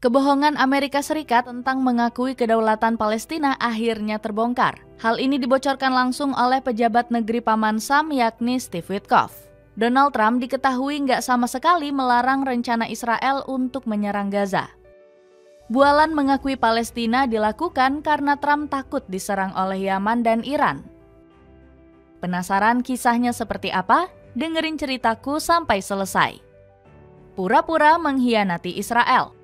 Kebohongan Amerika Serikat tentang mengakui kedaulatan Palestina akhirnya terbongkar. Hal ini dibocorkan langsung oleh pejabat negeri Paman Sam yakni Steve Witkoff. Donald Trump diketahui nggak sama sekali melarang rencana Israel untuk menyerang Gaza. Bualan mengakui Palestina dilakukan karena Trump takut diserang oleh Yaman dan Iran. Penasaran kisahnya seperti apa? Dengerin ceritaku sampai selesai. Pura-pura mengkhianati Israel.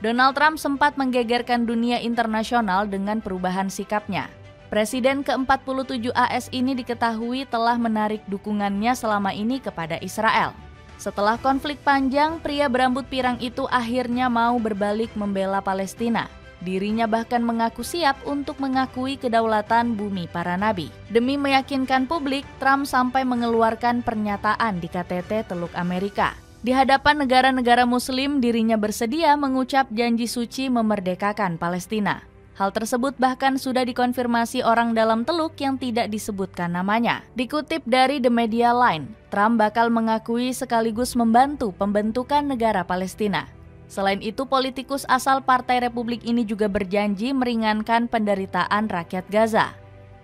Donald Trump sempat menggegerkan dunia internasional dengan perubahan sikapnya. Presiden ke-47 AS ini diketahui telah menarik dukungannya selama ini kepada Israel. Setelah konflik panjang, pria berambut pirang itu akhirnya mau berbalik membela Palestina. Dirinya bahkan mengaku siap untuk mengakui kedaulatan bumi para nabi. Demi meyakinkan publik, Trump sampai mengeluarkan pernyataan di KTT Teluk Amerika. Di hadapan negara-negara Muslim, dirinya bersedia mengucap janji suci memerdekakan Palestina. Hal tersebut bahkan sudah dikonfirmasi orang dalam Teluk yang tidak disebutkan namanya. Dikutip dari The Media Line, Trump bakal mengakui sekaligus membantu pembentukan negara Palestina. Selain itu, politikus asal Partai Republik ini juga berjanji meringankan penderitaan rakyat Gaza.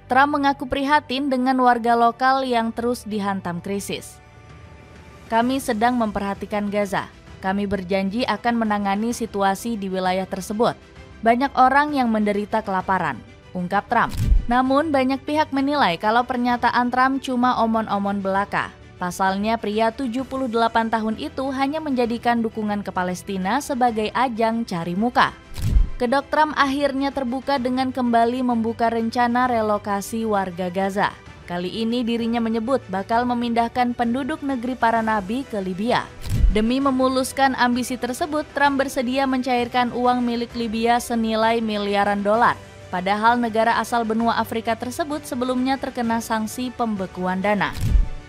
Trump mengaku prihatin dengan warga lokal yang terus dihantam krisis. Kami sedang memperhatikan Gaza. Kami berjanji akan menangani situasi di wilayah tersebut. Banyak orang yang menderita kelaparan, ungkap Trump. Namun banyak pihak menilai kalau pernyataan Trump cuma omon-omon belaka. Pasalnya pria 78 tahun itu hanya menjadikan dukungan ke Palestina sebagai ajang cari muka. Kedok Trump akhirnya terbuka dengan kembali membuka rencana relokasi warga Gaza. Kali ini dirinya menyebut bakal memindahkan penduduk negeri para nabi ke Libya. Demi memuluskan ambisi tersebut, Trump bersedia mencairkan uang milik Libya senilai miliaran dolar. Padahal negara asal benua Afrika tersebut sebelumnya terkena sanksi pembekuan dana.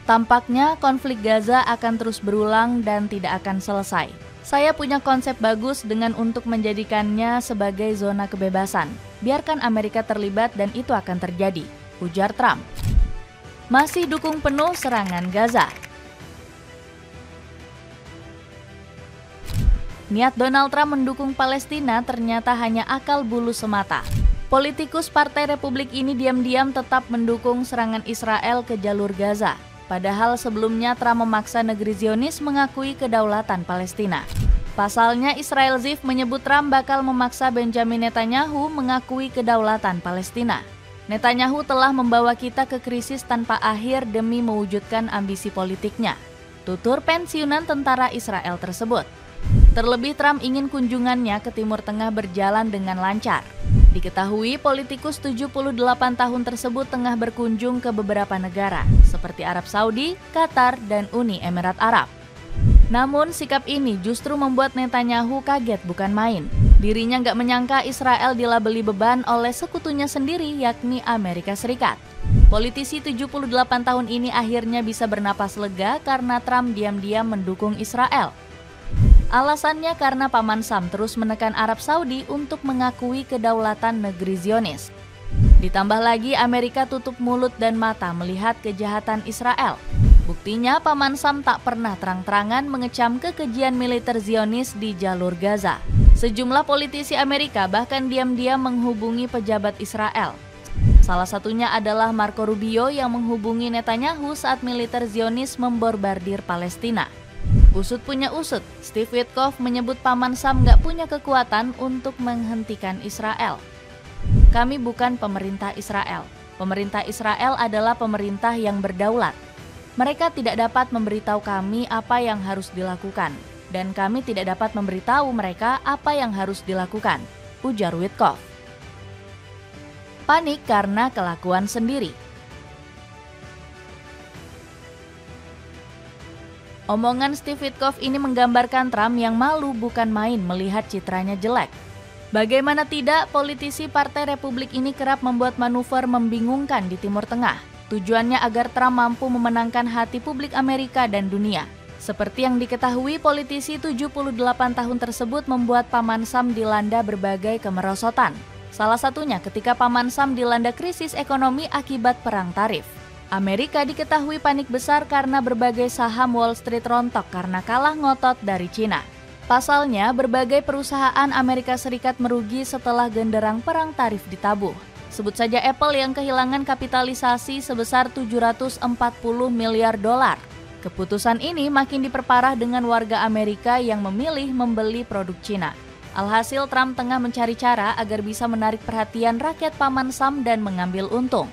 Tampaknya konflik Gaza akan terus berulang dan tidak akan selesai. Saya punya konsep bagus dengan untuk menjadikannya sebagai zona kebebasan. Biarkan Amerika terlibat dan itu akan terjadi, ujar Trump. Masih dukung penuh serangan Gaza. Niat Donald Trump mendukung Palestina ternyata hanya akal bulu semata. Politikus Partai Republik ini diam-diam tetap mendukung serangan Israel ke jalur Gaza. Padahal sebelumnya Trump memaksa negeri Zionis mengakui kedaulatan Palestina. Pasalnya Israel Ziv menyebut Trump bakal memaksa Benjamin Netanyahu mengakui kedaulatan Palestina. Netanyahu telah membawa kita ke krisis tanpa akhir demi mewujudkan ambisi politiknya, tutur pensiunan tentara Israel tersebut. Terlebih Trump ingin kunjungannya ke Timur Tengah berjalan dengan lancar. Diketahui politikus 78 tahun tersebut tengah berkunjung ke beberapa negara, seperti Arab Saudi, Qatar, dan Uni Emirat Arab. Namun sikap ini justru membuat Netanyahu kaget bukan main. Dirinya nggak menyangka Israel dilabeli beban oleh sekutunya sendiri yakni Amerika Serikat. Politisi 78 tahun ini akhirnya bisa bernapas lega karena Trump diam-diam mendukung Israel. Alasannya karena Paman Sam terus menekan Arab Saudi untuk mengakui kedaulatan negeri Zionis. Ditambah lagi Amerika tutup mulut dan mata melihat kejahatan Israel. Buktinya Paman Sam tak pernah terang-terangan mengecam kekejian militer Zionis di jalur Gaza. Sejumlah politisi Amerika bahkan diam-diam menghubungi pejabat Israel. Salah satunya adalah Marco Rubio yang menghubungi Netanyahu saat militer Zionis membombardir Palestina. Usut punya usut, Steve Witkoff menyebut Paman Sam nggak punya kekuatan untuk menghentikan Israel. Kami bukan pemerintah Israel. Pemerintah Israel adalah pemerintah yang berdaulat. Mereka tidak dapat memberitahu kami apa yang harus dilakukan. Dan kami tidak dapat memberitahu mereka apa yang harus dilakukan, ujar Witkoff. Panik karena kelakuan sendiri. Omongan Steve Witkoff ini menggambarkan Trump yang malu bukan main melihat citranya jelek. Bagaimana tidak, politisi Partai Republik ini kerap membuat manuver membingungkan di Timur Tengah. Tujuannya agar Trump mampu memenangkan hati publik Amerika dan dunia. Seperti yang diketahui, politisi 78 tahun tersebut membuat Paman Sam dilanda berbagai kemerosotan. Salah satunya ketika Paman Sam dilanda krisis ekonomi akibat perang tarif. Amerika diketahui panik besar karena berbagai saham Wall Street rontok karena kalah ngotot dari Cina. Pasalnya, berbagai perusahaan Amerika Serikat merugi setelah genderang perang tarif ditabuh. Sebut saja Apple yang kehilangan kapitalisasi sebesar 740 miliar dolar. Keputusan ini makin diperparah dengan warga Amerika yang memilih membeli produk Cina. Alhasil, Trump tengah mencari cara agar bisa menarik perhatian rakyat Paman Sam dan mengambil untung.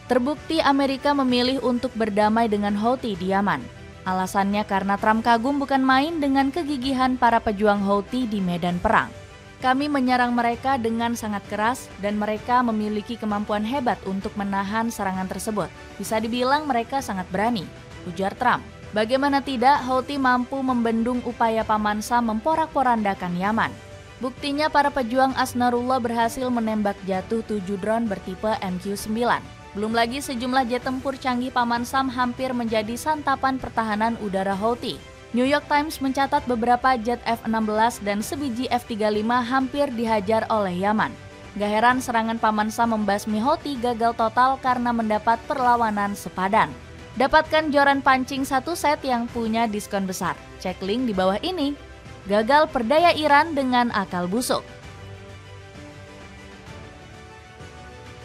Terbukti Amerika memilih untuk berdamai dengan Houthi di Yaman. Alasannya karena Trump kagum bukan main dengan kegigihan para pejuang Houthi di medan perang. Kami menyerang mereka dengan sangat keras dan mereka memiliki kemampuan hebat untuk menahan serangan tersebut. Bisa dibilang mereka sangat berani, ujar Trump. Bagaimana tidak, Houthi mampu membendung upaya Paman Sam memporak-porandakan Yaman. Buktinya para pejuang Ansarullah berhasil menembak jatuh 7 drone bertipe MQ-9. Belum lagi sejumlah jet tempur canggih Paman Sam hampir menjadi santapan pertahanan udara Houthi. New York Times mencatat beberapa jet F-16 dan sebiji F-35 hampir dihajar oleh Yaman. Gak heran serangan Paman Sam membasmi Houthi gagal total karena mendapat perlawanan sepadan. Dapatkan joran pancing 1 set yang punya diskon besar. Cek link di bawah ini. Gagal perdaya Iran dengan akal busuk.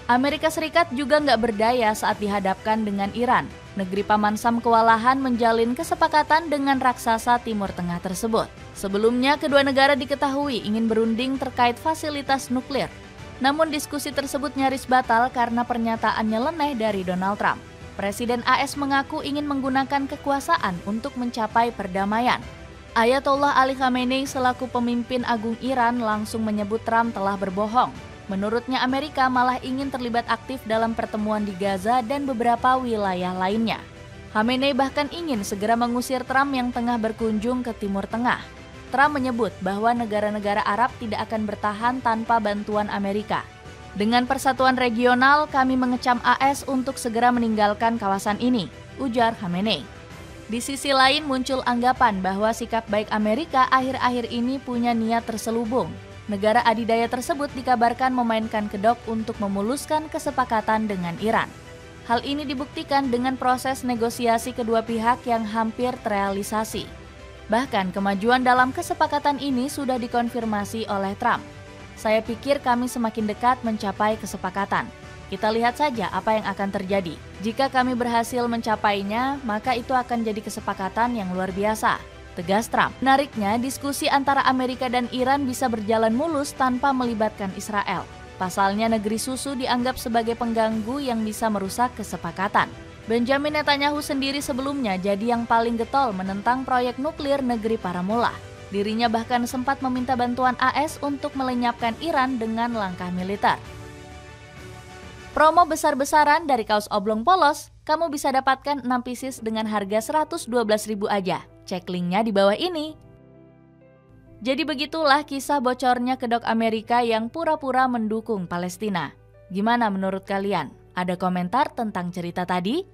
Amerika Serikat juga nggak berdaya saat dihadapkan dengan Iran. Negeri Paman Sam kewalahan menjalin kesepakatan dengan raksasa Timur Tengah tersebut. Sebelumnya, kedua negara diketahui ingin berunding terkait fasilitas nuklir. Namun diskusi tersebut nyaris batal karena pernyataan nyeleneh dari Donald Trump. Presiden AS mengaku ingin menggunakan kekuasaan untuk mencapai perdamaian. Ayatollah Ali Khamenei selaku pemimpin agung Iran langsung menyebut Trump telah berbohong. Menurutnya Amerika malah ingin terlibat aktif dalam pertemuan di Gaza dan beberapa wilayah lainnya. Khamenei bahkan ingin segera mengusir Trump yang tengah berkunjung ke Timur Tengah. Trump menyebut bahwa negara-negara Arab tidak akan bertahan tanpa bantuan Amerika. Dengan persatuan regional, kami mengecam AS untuk segera meninggalkan kawasan ini, ujar Khamenei. Di sisi lain muncul anggapan bahwa sikap baik Amerika akhir-akhir ini punya niat terselubung. Negara adidaya tersebut dikabarkan memainkan kedok untuk memuluskan kesepakatan dengan Iran. Hal ini dibuktikan dengan proses negosiasi kedua pihak yang hampir terrealisasi. Bahkan kemajuan dalam kesepakatan ini sudah dikonfirmasi oleh Trump. Saya pikir kami semakin dekat mencapai kesepakatan. Kita lihat saja apa yang akan terjadi. Jika kami berhasil mencapainya, maka itu akan jadi kesepakatan yang luar biasa, tegas Trump. Menariknya, diskusi antara Amerika dan Iran bisa berjalan mulus tanpa melibatkan Israel. Pasalnya, negeri susu dianggap sebagai pengganggu yang bisa merusak kesepakatan. Benjamin Netanyahu sendiri sebelumnya jadi yang paling getol menentang proyek nuklir negeri para mullah. Dirinya bahkan sempat meminta bantuan AS untuk melenyapkan Iran dengan langkah militer. Promo besar-besaran dari kaos oblong polos, kamu bisa dapatkan 6 pieces dengan harga 112.000 aja. Cek linknya di bawah ini. Jadi begitulah kisah bocornya kedok Amerika yang pura-pura mendukung Palestina. Gimana menurut kalian? Ada komentar tentang cerita tadi?